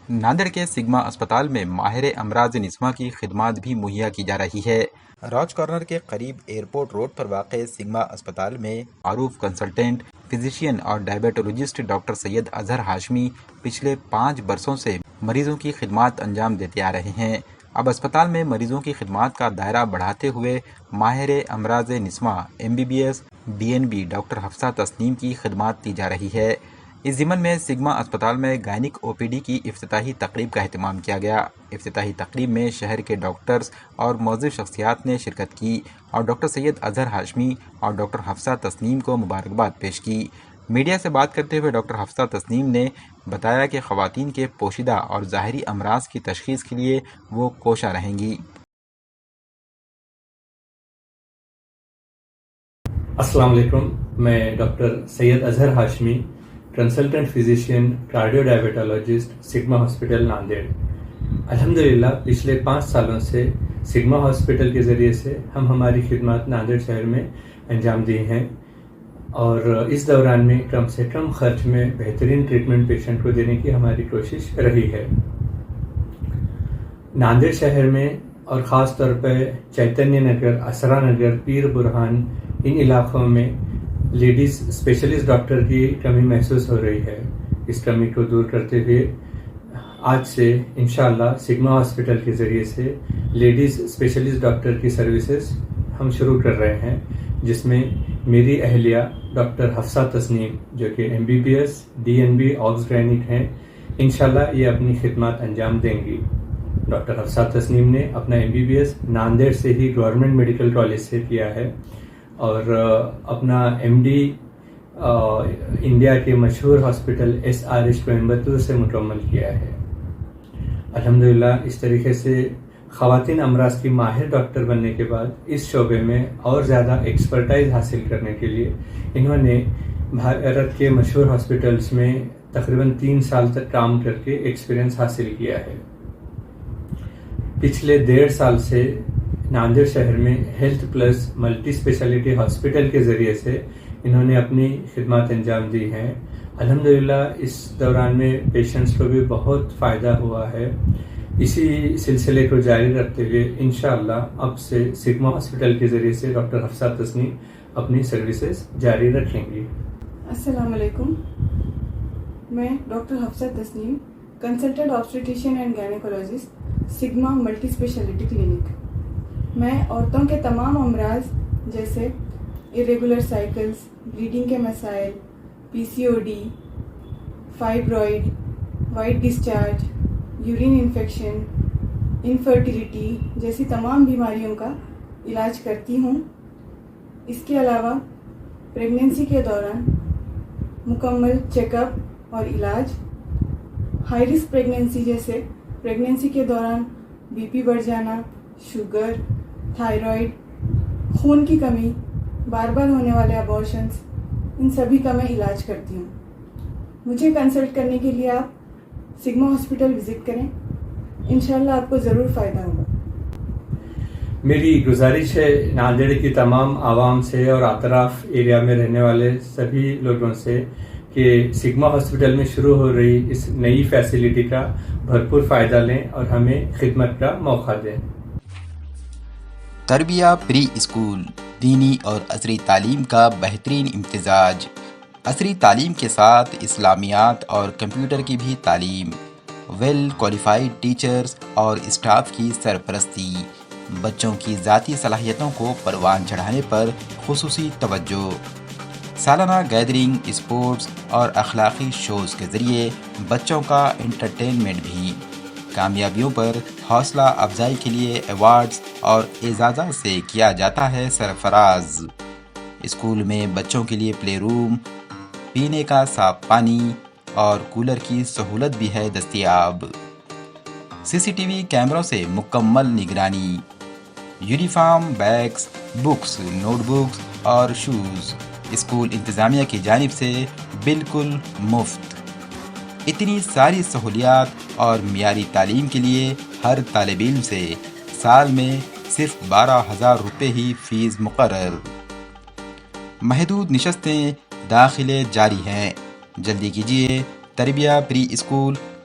ناندیڑ کے سگما اسپتال میں ماہر امراض نسواں کی خدمات بھی مہیا کی جا رہی ہے۔ راج کارنر کے قریب ایئرپورٹ روڈ پر واقع سگما اسپتال میں معروف کنسلٹنٹ فزیشین اور ڈائبیٹولوجسٹ ڈاکٹر سید اظہر ہاشمی پچھلے 5 برسوں سے مریضوں کی خدمات انجام دیتے آ رہے ہیں۔ اب اسپتال میں مریضوں کی خدمات کا دائرہ بڑھاتے ہوئے ماہر امراض نسواں MBBS DNB doctor Hafsa Tasneem کی خدمات دی جا رہی ہے۔ اس ضمن میں سگما اسپتال میں گائنک OPD کی افتتاحی تقریب کا اہتمام کیا گیا۔ افتتاحی تقریب میں شہر کے ڈاکٹرز اور معزز شخصیات نے شرکت کی اور ڈاکٹر سید اظہر ہاشمی اور ڈاکٹر حفصہ تسنیم کو مبارکباد پیش کی۔ میڈیا سے بات کرتے ہوئے ڈاکٹر حفصہ تسنیم نے بتایا کہ خواتین کے پوشیدہ اور ظاہری امراض کی تشخیص کے لیے وہ کوشاں رہیں گی۔ السلام علیکم، میں doctor Syed Azhar Hashmi, consultant physician cardio diabetologist Sigma hospital Nanded. الحمدللہ پچھلے 5 سالوں سے سگما ہاسپٹل کے ذریعے سے ہم ہماری خدمات ناندیڑ شہر میں انجام دی ہیں اور اس دوران میں کم سے کم خرچ میں بہترین ٹریٹمنٹ پیشنٹ کو دینے کی ہماری کوشش رہی ہے۔ ناندیڑ شہر میں اور خاص طور پہ چیتنیہ نگر، اسرا نگر، پیر برہان، ان علاقوں میں لیڈیز اسپیشلسٹ ڈاکٹر کی کمی محسوس ہو رہی ہے۔ اس کمی کو دور کرتے ہوئے آج سے انشاءاللہ سگما ہاسپٹل کے ذریعے سے لیڈیز اسپیشلسٹ ڈاکٹر کی سروسز ہم شروع کر رہے ہیں، جس میں میری اہلیہ ڈاکٹر حفصہ تسنیم جو کہ MBBS DNB آبز گائنک ہیں، انشاءاللہ یہ اپنی خدمات انجام دیں گی۔ ڈاکٹر حفصہ تسنیم نے اپنا MBBS ناندیڑ سے ہی گورنمنٹ میڈیکل کالج سے کیا ہے اور اپنا MD انڈیا کے مشہور ہاسپٹل SRH کوئمبتور سے مکمل کیا ہے۔ الحمدللہ اس طریقے سے خواتین امراض کی ماہر ڈاکٹر بننے کے بعد اس شعبے میں اور زیادہ ایکسپرٹائز حاصل کرنے کے لیے انہوں نے بھارت کے مشہور ہاسپٹلس میں تقریباً 3 سال تک کام کر کے ایکسپیرینس حاصل کیا ہے۔ پچھلے 1.5 سال سے ناندیڑ شہر میں health plus multi specialty hospital کے ذریعے سے انہوں نے اپنی خدمات انجام دی ہیں۔ الحمدللہ اس دوران میں پیشنٹس کو بھی بہت فائدہ ہوا ہے۔ اسی سلسلے کو جاری رکھتے ہوئے انشاءاللہ اب سے سگما ہاسپٹل کے ذریعے سے ڈاکٹر حفصہ تسنیم اپنی سروسز جاری رکھیں گی۔ السلام علیکم، میں doctor Hafsa Tasneem, consultant obstetrician and gynaecologist Sigma multi speciality clinic. میں عورتوں کے تمام امراض جیسے irregular سائیکلز، بلیڈنگ کے مسائل، PCOD، fibroid, white discharge, urine infection, infertility جیسی تمام بیماریوں کا علاج کرتی ہوں۔ اس کے علاوہ پریگنینسی کے دوران مکمل چیک اپ اور علاج، ہائی رسک پریگنینسی جیسے پریگنینسی کے دوران BP بڑھ جانا، شوگر، تھائرائیڈ، خون کی کمی، بار بار ہونے والے ابارشنز، ان سبھی کا میں علاج کرتی ہوں۔ مجھے کنسلٹ کرنے کے لیے آپ سگما ہاسپٹل وزٹ کریں، انشاءاللہ آپ کو ضرور فائدہ ہوگا۔ میری گزارش ہے ناندیڑ کی تمام عوام سے اور اطراف ایریا میں رہنے والے سبھی لوگوں سے کہ سگما ہاسپٹل میں شروع ہو رہی اس نئی فیسلٹی کا بھرپور فائدہ لیں اور ہمیں خدمت کا موقع دیں۔ تربیہ پری اسکول، دینی اور عصری تعلیم کا بہترین امتزاج۔ عصری تعلیم کے ساتھ اسلامیات اور کمپیوٹر کی بھی تعلیم، ویل کوالیفائڈ ٹیچرز اور اسٹاف کی سرپرستی، بچوں کی ذاتی صلاحیتوں کو پروان چڑھانے پر خصوصی توجہ، سالانہ گیدرنگ، اسپورٹس اور اخلاقی شوز کے ذریعے بچوں کا انٹرٹینمنٹ بھی، کامیابیوں پر حوصلہ افزائی کے لیے ایوارڈز اور اعزازات سے کیا جاتا ہے سرفراز۔ اسکول میں بچوں کے لیے پلے روم، پینے کا صاف پانی اور کولر کی سہولت بھی ہے دستیاب۔ CCTV کیمروں سے مکمل نگرانی، uniform, bags, books, note books اور شوز اسکول انتظامیہ کی جانب سے بالکل مفت۔ اتنی ساری سہولیات اور معیاری تعلیم کے لیے ہر طالب علم سے سال میں صرف 12,000 روپے ہی فیس مقرر۔ محدود نشستیں، داخلے جاری ہیں، جلدی کیجیے۔ تربیہ پری اسکول،